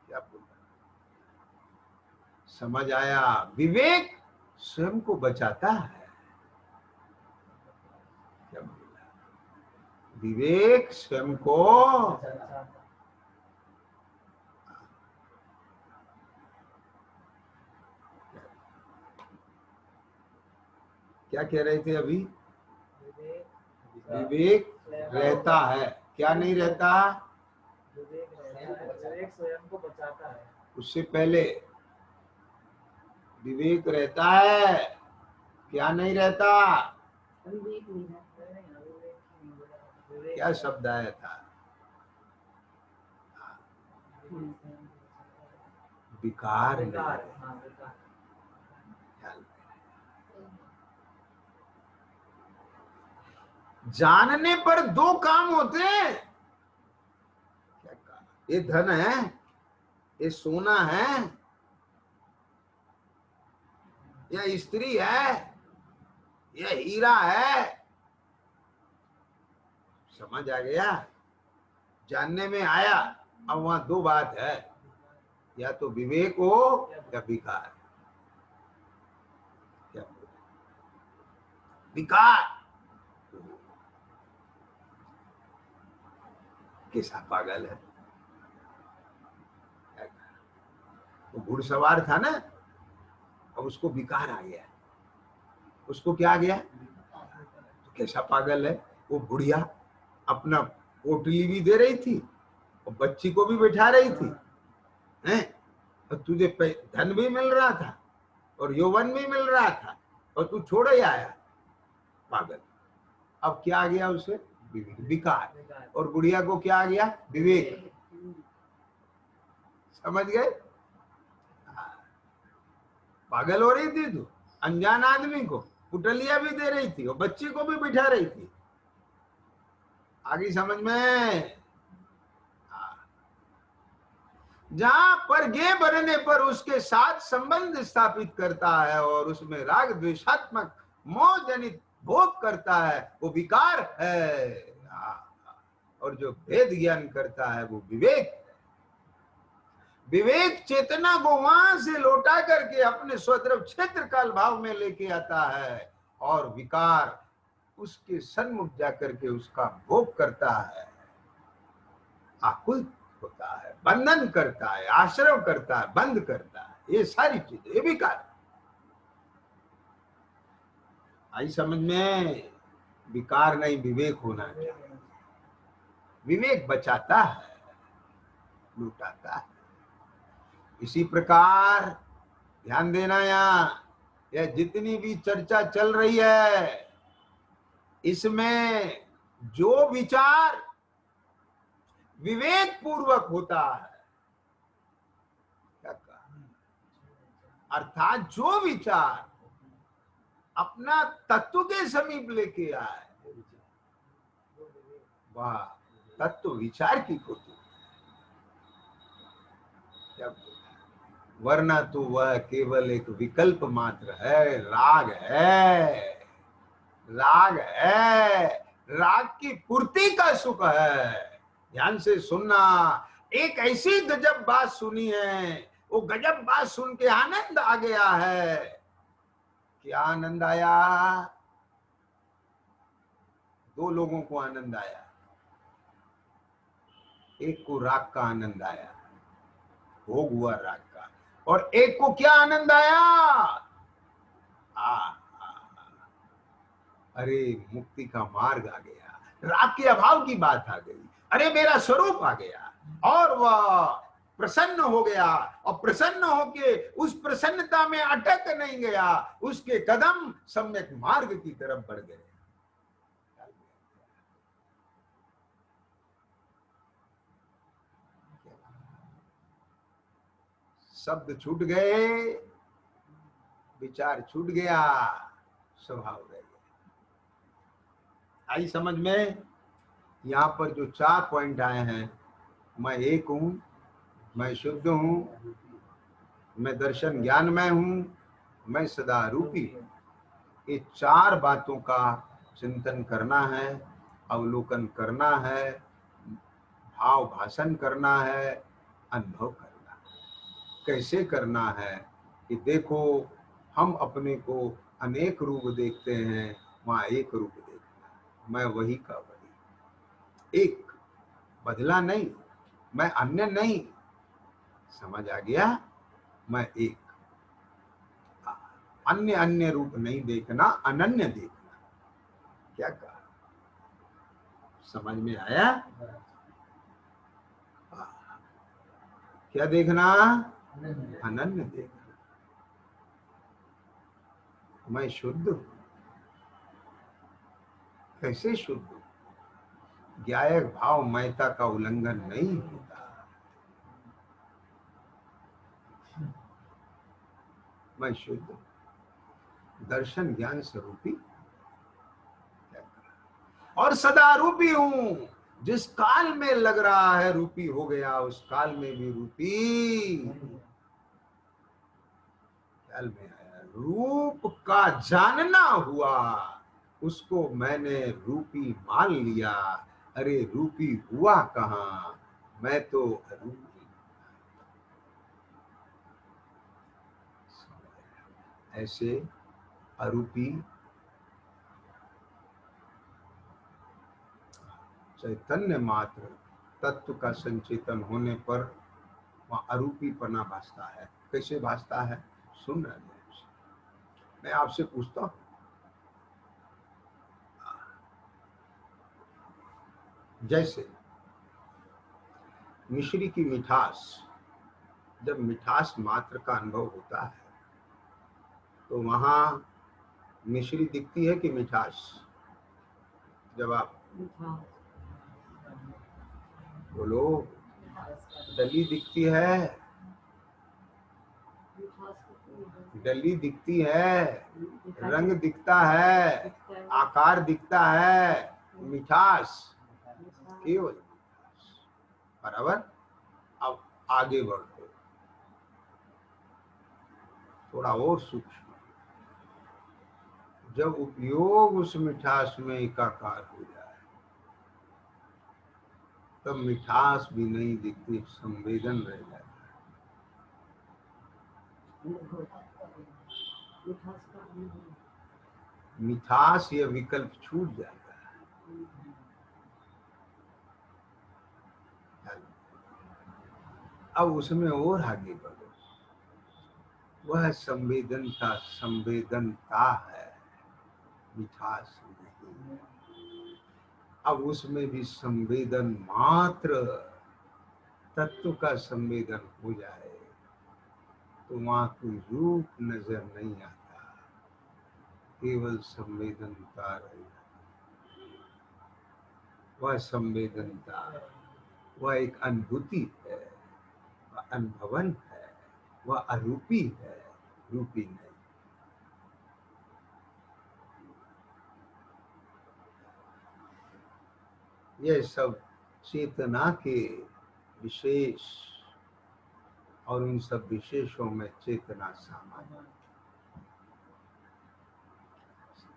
क्या बोला? समझ आया? विवेक स्वयं को बचाता है। क्या बोला? विवेक स्वयं को, क्या कह रहे थे अभी? विवेक रहता है, क्या नहीं रहता? विवेक स्वयं को बचाता है। उससे पहले विवेक रहता है, क्या नहीं रहता? क्या शब्द आया था? विकार नहीं। जानने पर दो काम होते हैं। क्या कहा? ये धन है, ये सोना है, या स्त्री है, या हीरा है। समझ आ गया? जानने में आया। अब वहां दो बात है, या तो विवेक हो या विकार। क्या विकार? कैसा पागल है? वो घुड़सवार था ना, अब उसको विकार आ गया। उसको क्या आ गया? तो कैसा पागल है? वो बुढ़िया अपना पोटली भी दे रही थी और बच्ची को भी बैठा रही थी, हैं? और तुझे धन भी मिल रहा था और यौवन भी मिल रहा था और तू छोड़ ही आया। पागल। अब क्या आ गया उसे? विकार। और बुढ़िया को क्या आ गया? विवेक। समझ गए? पागल हो रही थी तू, अनजान आदमी को पुटलिया भी दे रही थी और बच्ची को भी बिठा रही थी। आगे समझ में? जहां पर गे बनने पर उसके साथ संबंध स्थापित करता है और उसमें राग द्वेषात्मक मोह जनित भोग करता है, वो विकार है। और जो भेद ज्ञान करता है वो विवेक। विवेक चेतना को वहां से लौटा करके अपने स्वद्रव क्षेत्र काल भाव में लेके आता है, और विकार उसके सन्मुख जाकर के उसका भोग करता है, आकुल होता है, बंधन करता है, आश्रय करता है, बंद करता है, ये सारी चीजें, ये विकार। आई समझ में? विकार नहीं, विवेक होना चाहिए। विवेक बचाता है, लुटाता है। इसी प्रकार ध्यान देना, यह जितनी भी चर्चा चल रही है, इसमें जो विचार विवेक पूर्वक होता है, क्या कहा, अर्थात जो विचार अपना तत्व के समीप लेके आए, वह तत्व विचार की कोटि। वरना तो वह केवल एक विकल्प मात्र है, राग है, राग है, राग की पूर्ति का सुख है। ध्यान से सुनना, एक ऐसी गजब बात सुनी है, वो गजब बात सुन के आनंद आ गया है। क्या आनंद आया? दो लोगों को आनंद आया। एक को राग का आनंद आया, भोग हुआ राग का, और एक को क्या आनंद आया? अरे मुक्ति का मार्ग आ गया, राग के अभाव की बात आ गई, अरे मेरा स्वरूप आ गया, और वह प्रसन्न हो गया, और प्रसन्न होके उस प्रसन्नता में अटक नहीं गया, उसके कदम सम्यक मार्ग की तरफ बढ़ गए। शब्द छूट गए, विचार छूट गया, स्वभाव रह गया। आई समझ में? यहाँ पर जो 4 पॉइंट आए हैं, मैं एक हूं, मैं शुद्ध हूं, मैं दर्शन ज्ञानमय हूं, मैं सदा रूपी हूं। ये 4 बातों का चिंतन करना है, अवलोकन करना है, भाव भाषण करना है, अनुभव करना है। कैसे करना है कि देखो, हम अपने को अनेक रूप देखते हैं, वहां एक रूप देखना है, मैं वही का वही, एक, बदला नहीं, मैं अन्य नहीं। समझ आ गया? मैं एक, अन्य अन्य रूप नहीं देखना, अनन्य देखना। क्या कहा? समझ में आया? क्या देखना? अनन्य देखना। मैं शुद्ध हूं। कैसे शुद्ध हूं? ज्ञायक भाव मयता का उल्लंघन नहीं होता। मैं शुद्ध हूं, दर्शन ज्ञान स्वरूपी, और सदा रूपी हूं। जिस काल में लग रहा है रूपी हो गया, उस काल में भी रूपी काल में आया। रूप का जानना हुआ, उसको मैंने रूपी मान लिया। अरे रूपी हुआ कहाँ, मैं तो अरूपी। ऐसे अरूपी चैतन्य मात्र तत्व का संचेतन होने पर वहाँ अरूपीपना भासता है। कैसे भासता है? सुन रहे हैं। मैं आपसे पूछता हूँ, जैसे मिश्री की मिठास, जब मिठास मात्र का अनुभव होता है तो वहां मिश्री दिखती है कि मिठास? जवाब बोलो। डली दिखती है, डली दिखती है, रंग दिखता है, आकार दिखता है, मिठास केवल बराबर। अब आगे बढ़ो, थोड़ा और सूक्ष्म। जब उपयोग उस मिठास में एकाकार हो जाए, तब मिठास भी नहीं दिखती, संवेदन रह जाता है। मिठास ये विकल्प छूट जाता है। अब उसमें और आगे बढ़ो, वह संवेदनता है, मिठास नहीं। अब उसमें भी संवेदन मात्र तत्व का संवेदन हो जाए तो वहां कोई रूप नजर नहीं आता, केवल संवेदनता रही। वह संवेदनता, वह एक अनुभूति है, वह अनुभवन है, वह अरूपी है, रूपी नहीं। यह सब चेतना के विशेष, और उन सब विशेषों में चेतना सामान्य।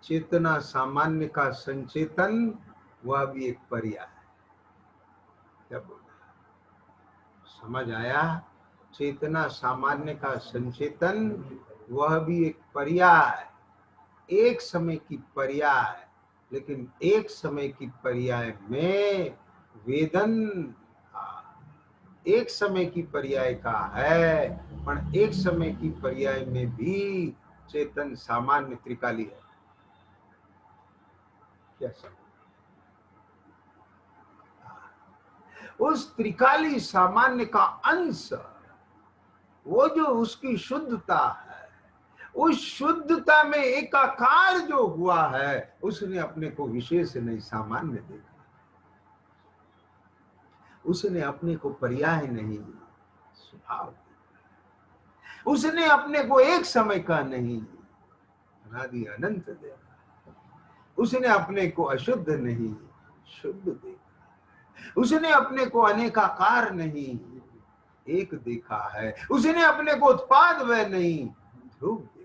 चेतना सामान्य का संचेतन, वह भी एक पर्याय है। क्या बोला, समझ आया? चेतना सामान्य का संचेतन, वह भी एक पर्याय, एक समय की पर्याय। लेकिन एक समय की पर्याय में वेदन एक समय की पर्याय का है, पर एक समय की पर्याय में भी चेतन सामान्य त्रिकाली है। क्या समझ? उस त्रिकाली सामान्य का अंश, वो जो उसकी शुद्धता है, उस शुद्धता में एकाकार जो हुआ है, उसने अपने को विशेष नहीं सामान्य देखा, उसने अपने को पर्याय नहीं स्वभाव देखा, उसने अपने को एक समय का नहीं अनादि अनंत देखा, उसने अपने को अशुद्ध नहीं शुद्ध देखा, उसने अपने को अनेकाकार नहीं एक देखा है, उसने अपने को उत्पाद व नहीं ध्रुव देखा।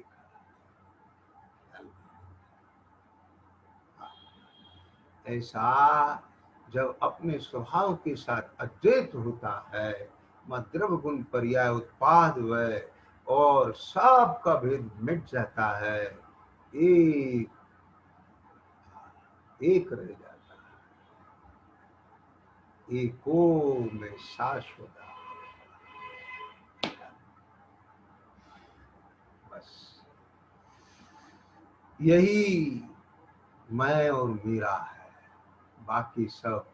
ऐसा जब अपने स्वभाव के साथ अद्वैत होता है, द्रव्य गुण पर्याय उत्पाद व और सब का भेद मिट जाता है, एक रह जाता है, एको में शाश्वत। बस यही मैं और मेरा है, बाकी सब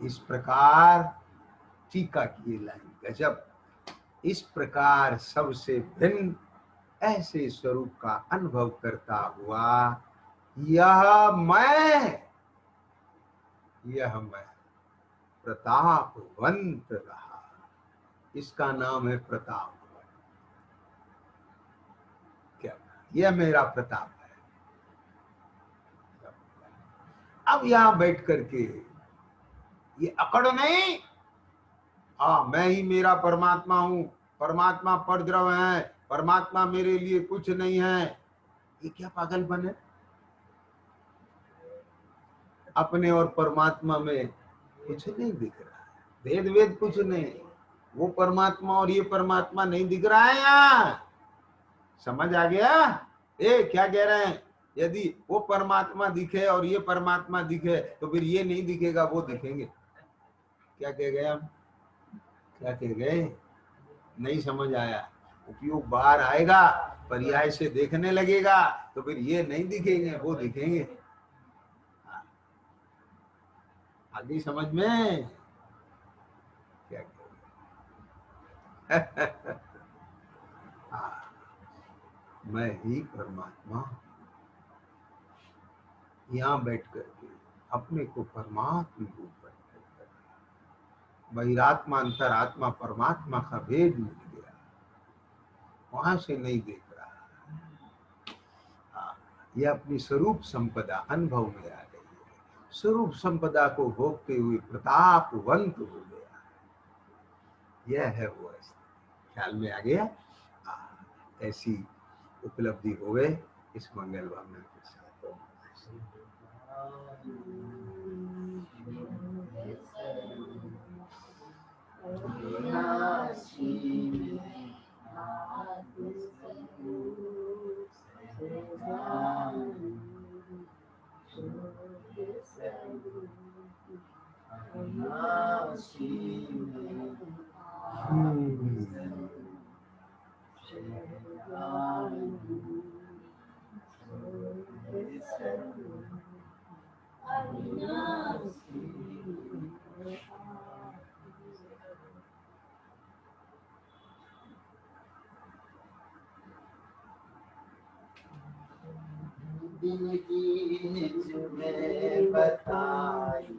इस प्रकार टीका की लाइन गजब। इस प्रकार सबसे भिन्न ऐसे स्वरूप का अनुभव करता हुआ यह मैं प्रतापवंत रहा। इसका नाम है प्रताप। क्या? यह मेरा प्रताप है। अब यहां बैठ करके ये अकड़ नहीं, मैं ही मेरा परमात्मा हूं, परमात्मा परद्रव है, परमात्मा मेरे लिए कुछ नहीं है, ये क्या पागलपन है? अपने और परमात्मा में कुछ नहीं दिख रहा है, भेद वेद कुछ नहीं, वो परमात्मा और ये परमात्मा नहीं दिख रहा है। यहाँ समझ आ गया? क्या कह रहे हैं? यदि वो परमात्मा दिखे और ये परमात्मा दिखे तो फिर ये नहीं दिखेगा, वो दिखेंगे। क्या कह गए हम? क्या कह गए? नहीं समझ आया। उपयोग बाहर आएगा, पर्याय से देखने लगेगा तो फिर ये नहीं दिखेंगे, वो दिखेंगे। आगे समझ में क्या मैं ही परमात्मा यहाँ बैठ करके अपने को परमात्मा रूप बहिरात्मा अंतरात्मा परमात्मा का भेद मिल गया, वहां से नहीं देख रहा। यह अपनी स्वरूप संपदा अनुभव में आ गई है, स्वरूप संपदा को भोगते हुए प्रतापवंत हो गया। यह है वो ख्याल में आ गया। ऐसी उपलब्धि हो गए इस मंगल भावना के साथ। दिल की निज में बताई